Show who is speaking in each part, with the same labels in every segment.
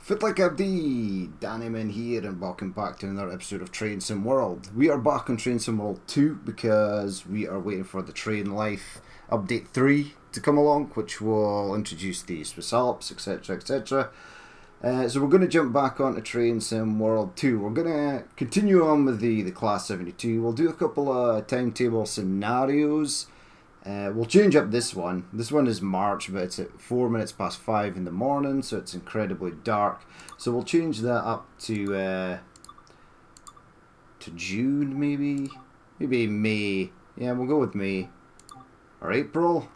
Speaker 1: Fit like Abdi, Dannyman here, and welcome back to another episode of Train Sim World. We are back on Train Sim World 2 because we are waiting for the Train Life Update 3 to come along, which will introduce the Swiss Alps, etc, etc. So we're going to jump back onto Train Sim World 2. We're going to continue on with the Class 72. We'll do a couple of timetable scenarios. We'll change up this one. This one is March, but it's at 4 minutes past 5 in the morning, so it's incredibly dark. So we'll change that up to June, maybe May. Yeah, we'll go with May or April.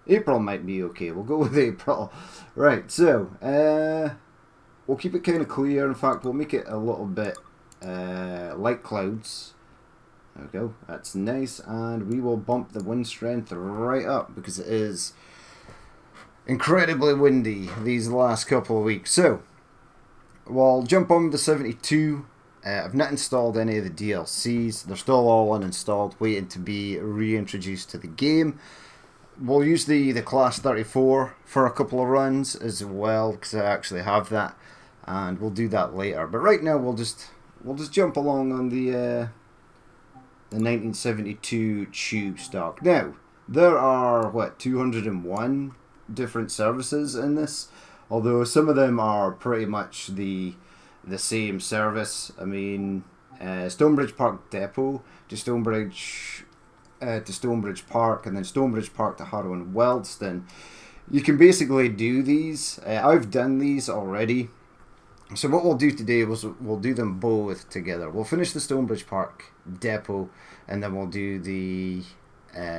Speaker 1: April might be okay. We'll go with April. Right. So we'll keep it kind of clear. In fact, we'll make it a little bit light clouds. There we go, that's nice, and we will bump the wind strength right up because it is incredibly windy these last couple of weeks. So, we'll jump on the 72. I've not installed any of the DLCs, they're still all uninstalled, waiting to be reintroduced to the game. We'll use the Class 34 for a couple of runs as well, because I actually have that, and we'll do that later. But right now, we'll just jump along on the 1972 tube stock. Now, there are, 201 different services in this, although some of them are pretty much the same service. I mean, Stonebridge Park Depot to Stonebridge Park, and then Stonebridge Park to Harrow and Wealdstone. You can basically do these. I've done these already. So what we'll do today is we'll do them both together. We'll finish the Stonebridge Park Depot, and then we'll do the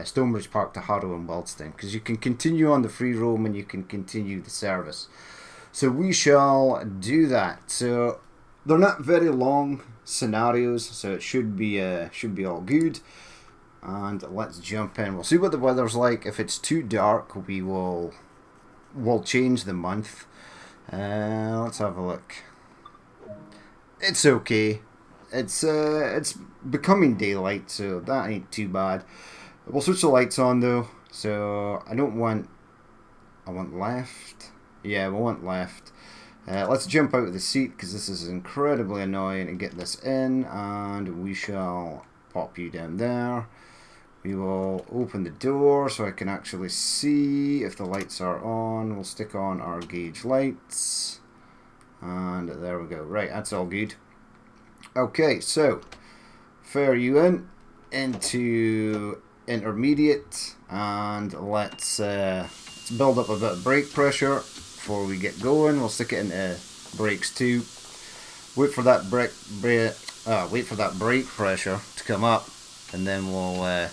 Speaker 1: Stonebridge Park to Harrow and Wealdstone, because you can continue on the free roam and you can continue the service. So we shall do that. So they're not very long scenarios, so it should be all good. And let's jump in. We'll see what the weather's like. If it's too dark, we'll change the month. Let's have a look. It's okay. It's becoming daylight, so that ain't too bad. We'll switch the lights on though. So I want left. Yeah, we want left. Let's jump out of the seat because this is incredibly annoying to get this in, and we shall pop you down there. We will open the door so I can actually see if the lights are on. We'll stick on our gauge lights. And there we go. Right, that's all good. Okay, so fare you into intermediate, and let's build up a bit of brake pressure before we get going. We'll stick it into brakes 2. Wait for that brake pressure to come up, and then we'll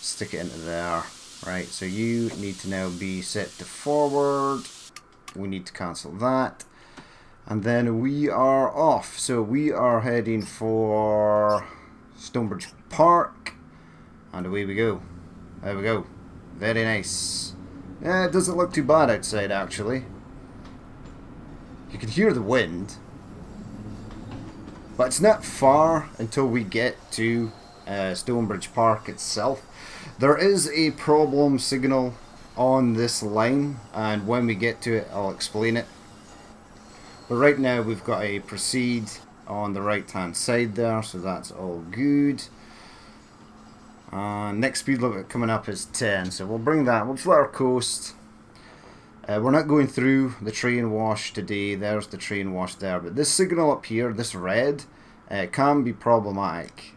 Speaker 1: stick it into there. Right, so you need to now be set to forward. We need to cancel that. And then we are off. So we are heading for Stonebridge Park. And away we go. There we go. Very nice. Yeah, it doesn't look too bad outside actually. You can hear the wind. But it's not far until we get to Stonebridge Park itself. There is a problem signal on this line, and when we get to it I'll explain it. But right now we've got a proceed on the right hand side there, so that's all good. Next speed limit coming up is 10, so we'll bring that. We'll just let her coast. We're not going through the train wash today. There's the train wash there, but this signal up here, this red, can be problematic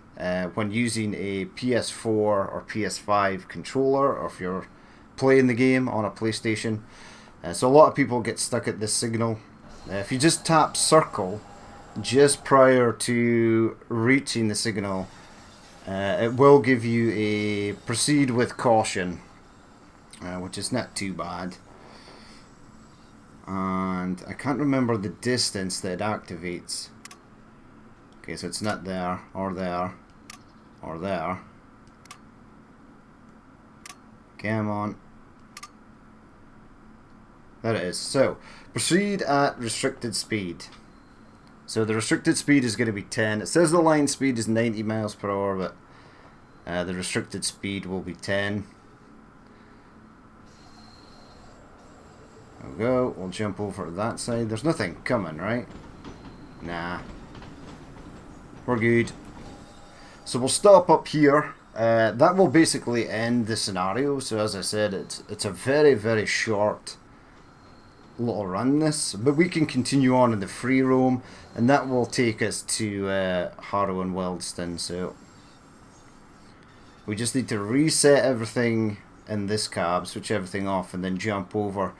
Speaker 1: when using a PS4 or PS5 controller, or if you're playing the game on a PlayStation. So a lot of people get stuck at this signal. If you just tap circle just prior to reaching the signal, it will give you a proceed with caution, which is not too bad. And I can't remember the distance that it activates. Okay, so it's not there, or there, or there. Come on. There it is. So, proceed at restricted speed. So the restricted speed is going to be 10. It says the line speed is 90 miles per hour, but the restricted speed will be 10. There we go. We'll jump over to that side. There's nothing coming, right? Nah. We're good. So we'll stop up here. That will basically end the scenario. So as I said, it's a very, very short little run this. But we can continue on in the free roam. And that will take us to Harrow and Wealdstone. So we just need to reset everything in this cab, switch everything off, and then jump over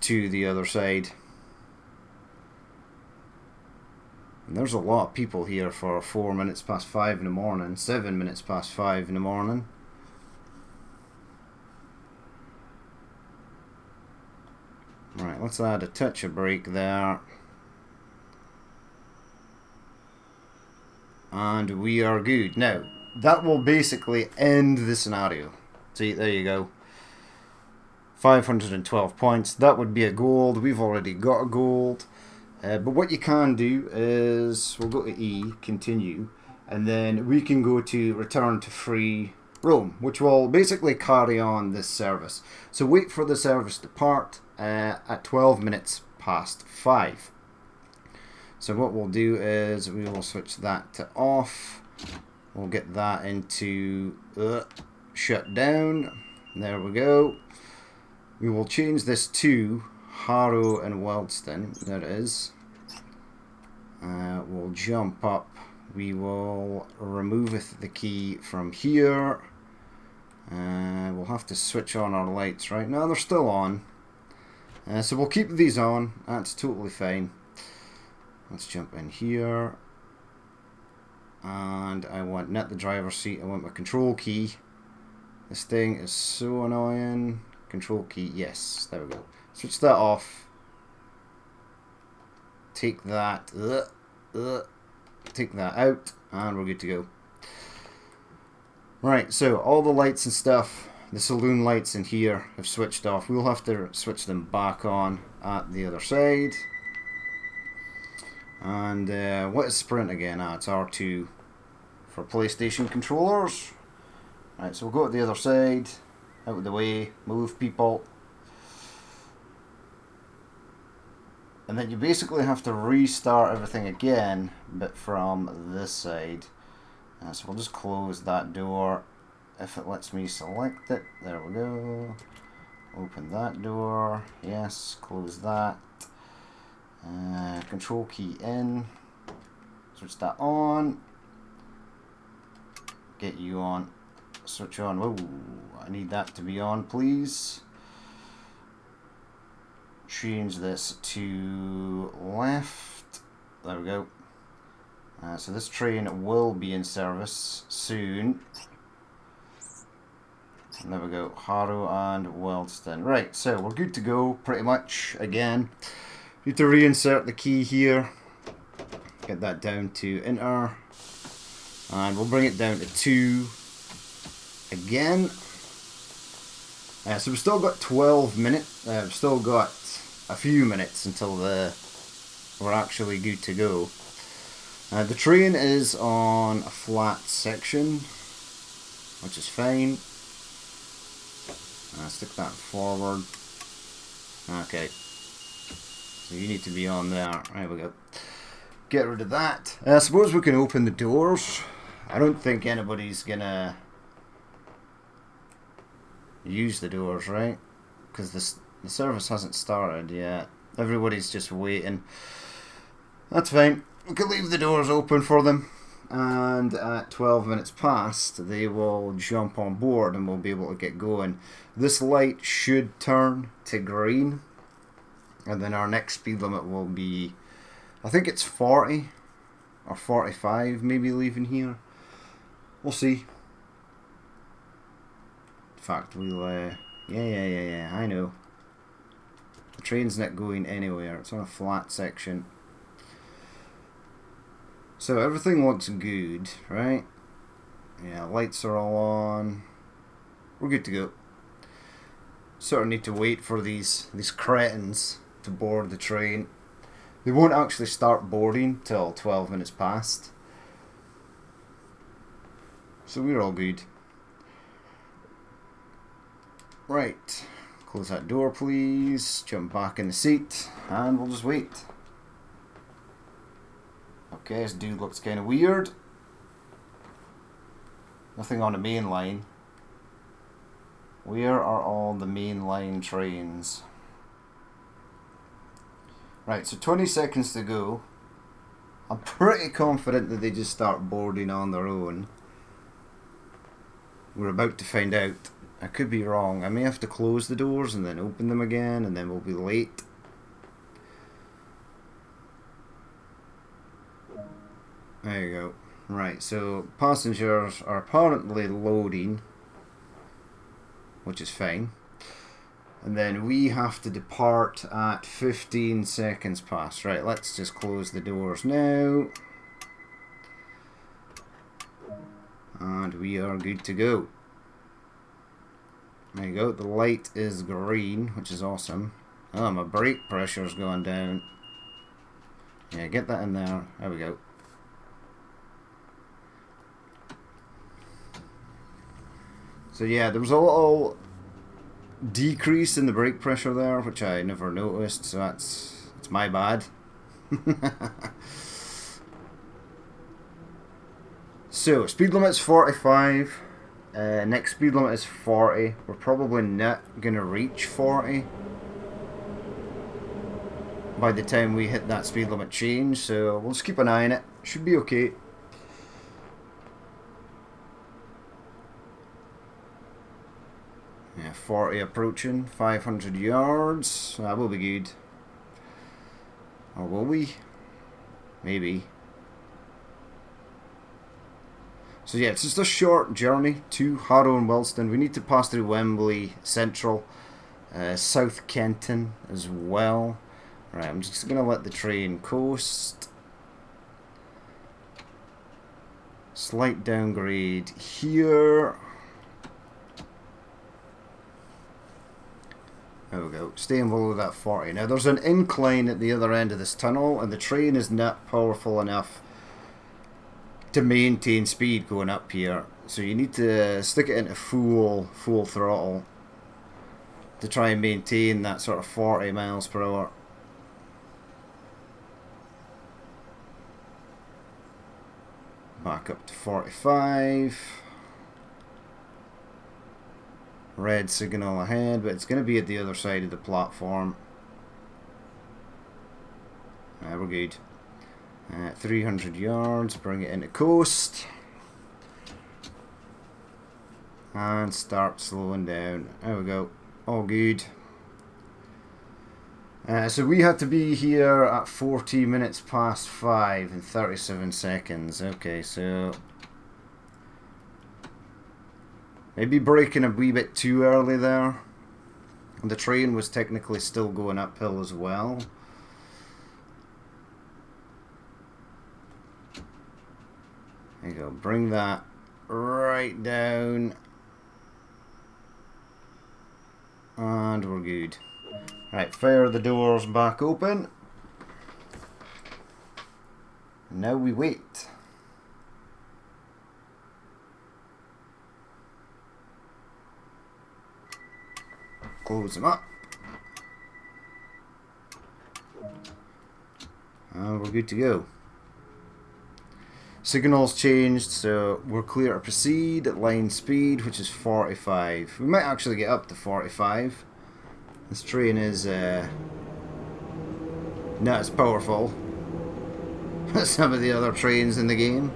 Speaker 1: to the other side. And there's a lot of people here for 4 minutes past 5 in the morning, 7 minutes past 5 in the morning. Right, let's add a touch of brake there. And we are good. Now, that will basically end the scenario. See, there you go. 512 points. That would be a gold. We've already got a gold. But what you can do is, we'll go to E, continue, and then we can go to return to free roam, which will basically carry on this service. So wait for the service to part at 12 minutes past 5. So what we'll do is we will switch that to off. We'll get that into shut down. There we go. We will change this to Harrow and Wealdstone. There it is. We'll jump up. We will remove the key from here. We'll have to switch on our lights right now. They're still on. So we'll keep these on. That's totally fine. Let's jump in here. And I want not the driver's seat. I want my control key. This thing is so annoying. Control key. Yes. There we go. Switch that off. Take that. Take that out. And we're good to go. Right. So all the lights and stuff, the saloon lights in here have switched off. We'll have to switch them back on at the other side. And what is sprint again? It's R2 for PlayStation controllers. Right, so we'll go to the other side, out of the way, move people. And then you basically have to restart everything again, but from this side. So we'll just close that door if it lets me select it. There we go. Open that door. Yes, close that. Control key in. Switch that on. Get you on. Switch on. Whoa, I need that to be on, please. Change this to left. There we go. So this train will be in service soon. And there we go. Harrow and Wealdstone. Right, so we're good to go pretty much again. Need to reinsert the key here. Get that down to enter. And we'll bring it down to 2 again. So we've still got 12 minutes. We've still got a few minutes until we're actually good to go. The train is on a flat section, which is fine. Stick that forward. Okay. So you need to be on there. There we go. Get rid of that. I suppose we can open the doors. I don't think anybody's gonna use the doors, right? Because the service hasn't started yet. Everybody's just waiting. That's fine. We can leave the doors open for them. And at 12 minutes past, they will jump on board and we'll be able to get going. This light should turn to green. And then our next speed limit will be, I think it's 40 or 45 maybe leaving here. We'll see. In fact, we'll, yeah, I know. The train's not going anywhere. It's on a flat section. So everything looks good, right? Yeah, lights are all on. We're good to go. Sort of need to wait for these cretins to board the train. They won't actually start boarding till 12 minutes past. So we're all good. Right. Close that door, please. Jump back in the seat, and we'll just wait. Okay, this dude looks kind of weird. Nothing on the main line. Where are all the main line trains? Right, so 20 seconds to go. I'm pretty confident that they just start boarding on their own. We're about to find out. I could be wrong. I may have to close the doors and then open them again, and then we'll be late. There you go. Right, so passengers are apparently loading, which is fine. And then we have to depart at 15 seconds past. Right, let's just close the doors now. And we are good to go. There you go, the light is green, which is awesome. Oh, my brake pressure's gone down. Yeah, get that in there. There we go. So yeah, there was a little decrease in the brake pressure there, which I never noticed, so it's my bad. So, speed limit's 45. Next speed limit is 40. We're probably not going to reach 40 by the time we hit that speed limit change, so we'll just keep an eye on it. Should be okay. Yeah, 40 approaching, 500 yards. That will be good. Or will we? Maybe. So yeah, it's just a short journey to Harrow and Wealdstone. We need to pass through Wembley Central, South Kenton as well. Right, I'm just going to let the train coast. Slight downgrade here. There we go, staying below that 40. Now there's an incline at the other end of this tunnel, and the train is not powerful enough to maintain speed going up here, so you need to stick it into full throttle to try and maintain that sort of 40 miles per hour. Back up to 45. Red signal ahead, but it's going to be at the other side of the platform. We're good. 300 yards, bring it into coast. And start slowing down. There we go. All good. So we had to be here at 40 minutes past 5 and 37 seconds. Okay, so maybe braking a wee bit too early there. The train was technically still going uphill as well. There you go, bring that right down. And we're good. Right, fire the doors back open. Now we wait. Close them up. And we're good to go. Signals changed, so we're clear to proceed at line speed, which is 45. We might actually get up to 45. This train is not as powerful as some of the other trains in the game.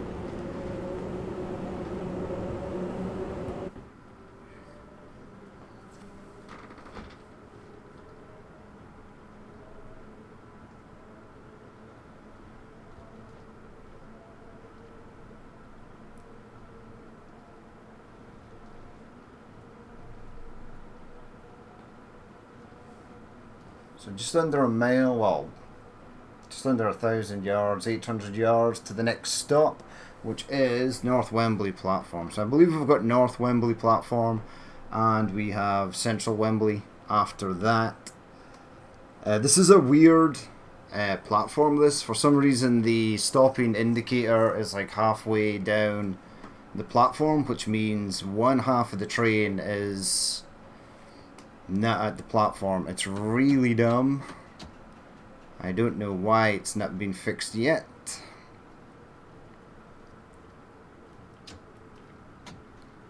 Speaker 1: So just under a mile, well, just under 1,000 yards, 800 yards to the next stop, which is North Wembley platform. So I believe we've got North Wembley platform, and we have Central Wembley after that. This is a weird platform. For some reason, the stopping indicator is like halfway down the platform, which means one half of the train is not at the platform. It's really dumb. I don't know why it's not been fixed yet.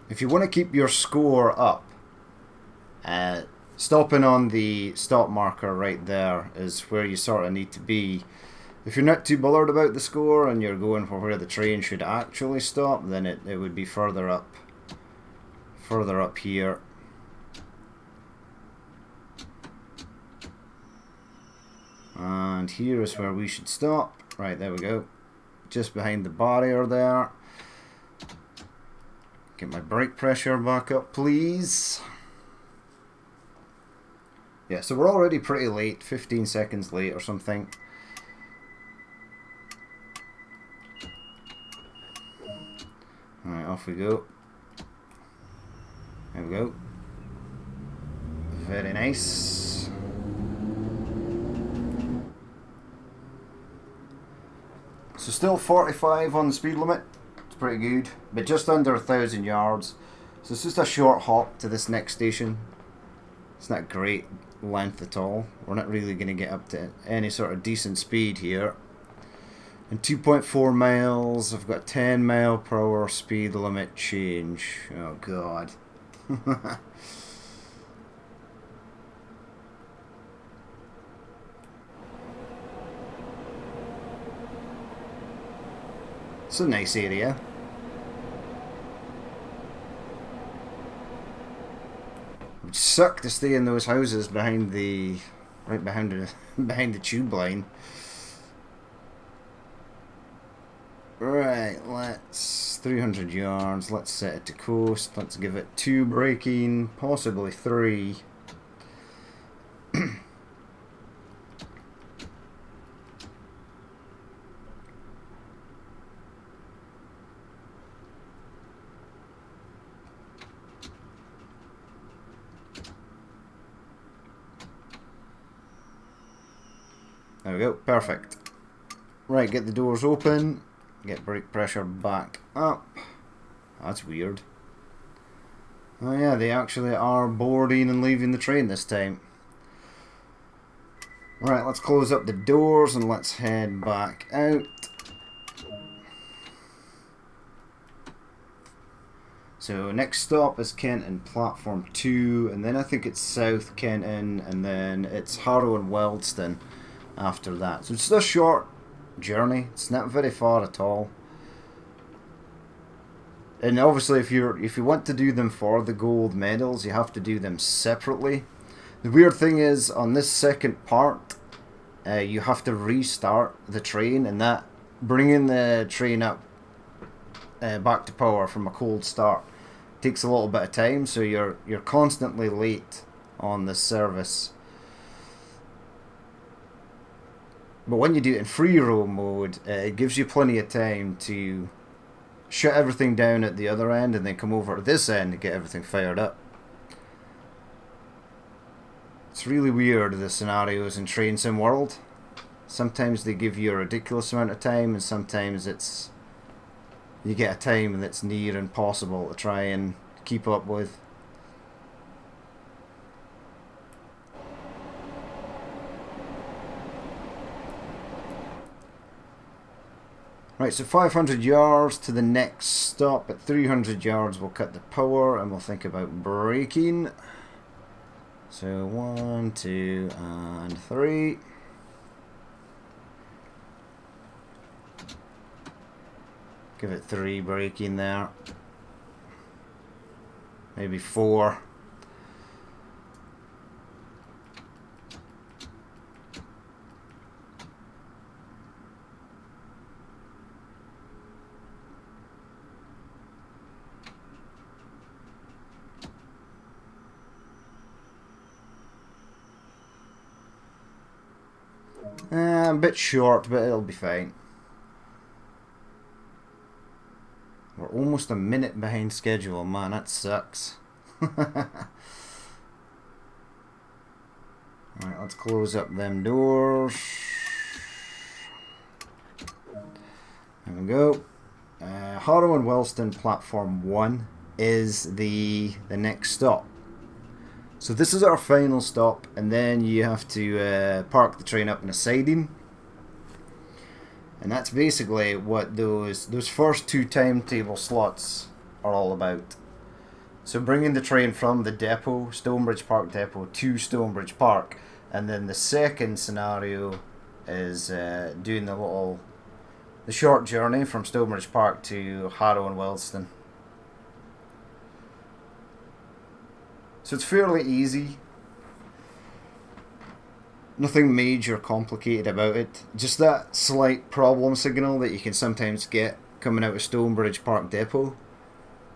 Speaker 1: If you want to keep your score up, stopping on the stop marker right there is where you sort of need to be. If you're not too bothered about the score and you're going for where the train should actually stop, then it would be further up here. And here is where we should stop. Right, there we go. Just behind the barrier there. Get my brake pressure back up, please. Yeah, so we're already pretty late, 15 seconds late or something. Alright, off we go. There we go. Very nice. So still 45 on the speed limit. It's pretty good, but just under 1,000 yards. So it's just a short hop to this next station. It's not great length at all. We're not really going to get up to any sort of decent speed here. And 2.4 miles, I've got 10 mile per hour speed limit change. Oh god. It's a nice area. It would suck to stay in those houses behind the behind the tube line. Right, let's 300 yards. Let's set it to coast. Let's give it 2 braking, possibly 3. There we go, perfect. Right, get the doors open, get brake pressure back up. That's weird. Oh yeah, they actually are boarding and leaving the train this time. Right, let's close up the doors and let's head back out. So next stop is Kenton, platform 2, and then I think it's South Kenton, and then it's Harrow and Wealdstone after that. So it's a short journey. It's not very far at all. And obviously if you want to do them for the gold medals, you have to do them separately. The weird thing is, on this second part, you have to restart the train, and that bringing the train up back to power from a cold start takes a little bit of time, so you're constantly late on this service. But when you do it in free roam mode, it gives you plenty of time to shut everything down at the other end and then come over to this end to get everything fired up. It's really weird, the scenarios in Train Sim World. Sometimes they give you a ridiculous amount of time, and sometimes you get a time that's near impossible to try and keep up with. Right, so 500 yards to the next stop. At 300 yards we'll cut the power and we'll think about braking. So 1, 2 and 3. Give it 3 braking there. Maybe 4. A bit short, but it'll be fine. We're almost a minute behind schedule, man, that sucks. Alright, let's close up them doors. There we go. Harrow and Wealdstone platform 1 is the next stop. So this is our final stop, and then you have to park the train up in a siding. And that's basically what those first 2 timetable slots are all about. So bringing the train from the depot, Stonebridge Park depot, to Stonebridge Park, and then the second scenario is doing the short journey from Stonebridge Park to Harrow and Wealdstone. So it's fairly easy. Nothing major complicated about it. Just that slight problem signal that you can sometimes get coming out of Stonebridge Park depot.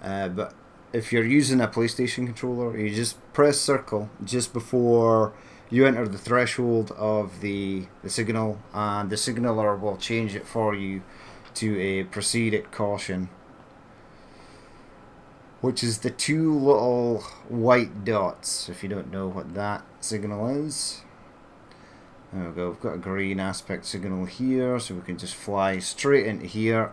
Speaker 1: But if you're using a PlayStation controller, you just press circle just before you enter the threshold of the signal, and the signaler will change it for you to a proceed at caution, which is the 2 little white dots, if you don't know what that signal is. There we go, we've got a green aspect signal here, so we can just fly straight into here.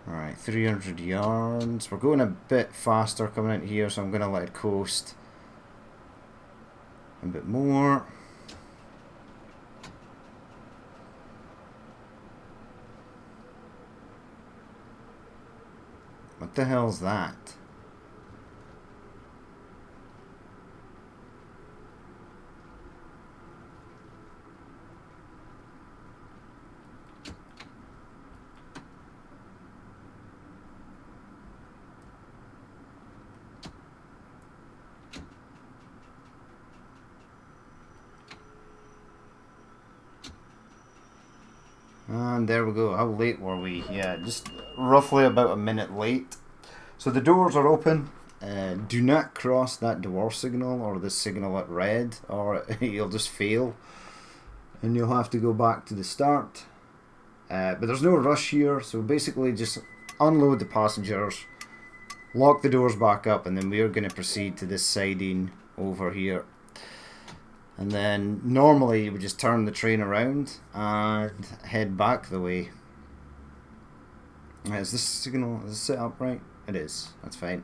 Speaker 1: Alright, 300 yards. We're going a bit faster coming into here, so I'm going to let it coast a bit more. What the hell's that? And there we go. How late were we? Yeah, just roughly about a minute late. So the doors are open. Do not cross that dwarf signal or the signal at red, or you'll just fail. And you'll have to go back to the start. But there's no rush here, so basically just unload the passengers, lock the doors back up, and then we're going to proceed to this siding over here. And then normally you would just turn the train around and head back the way. Is this signal, is it set up right? It is, that's fine.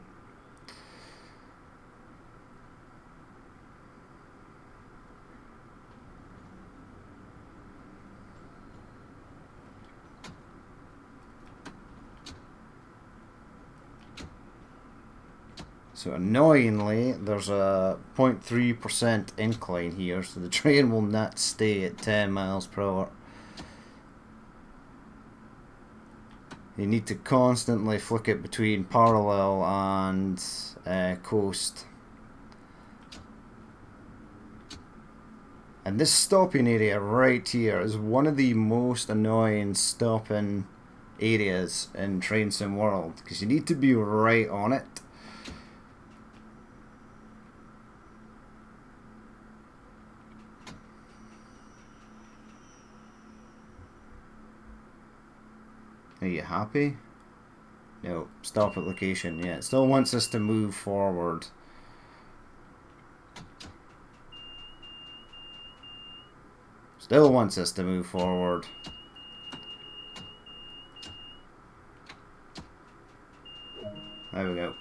Speaker 1: So annoyingly, there's a 0.3% incline here, so the train will not stay at 10 miles per hour. You need to constantly flick it between parallel and coast. And this stopping area right here is one of the most annoying stopping areas in Train Sim World, because you need to be right on it. Are you happy? No, stop at location. Yeah, it still wants us to move forward. Still wants us to move forward. There we go.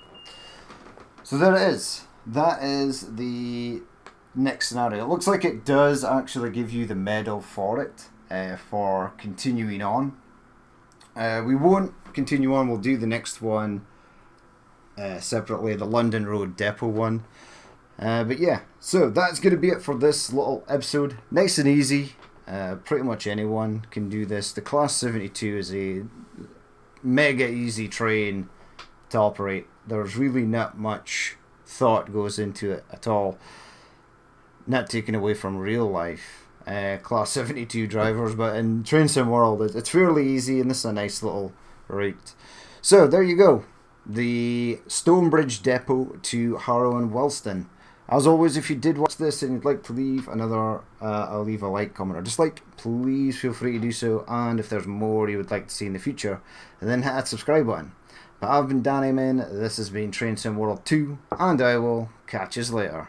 Speaker 1: So there it is. That is the next scenario. It looks like it does actually give you the medal for it, for continuing on. We won't continue on, we'll do the next one separately, the London Road Depot one. But yeah, so that's going to be it for this little episode. Nice and easy, pretty much anyone can do this. The Class 72 is a mega easy train to operate. There's really not much thought goes into it at all. Not taken away from real life Class 72 drivers, but in Train Sim World it's fairly easy, and this is a nice little route. So there you go, the Stonebridge Depot to Harrow and Wealdstone. As always, if you did watch this and you'd like to leave another leave a like, comment, or dislike, please feel free to do so. And if there's more you would like to see in the future, then hit that subscribe button. But I've been Danny Min, this has been Train Sim World 2, and I will catch you later.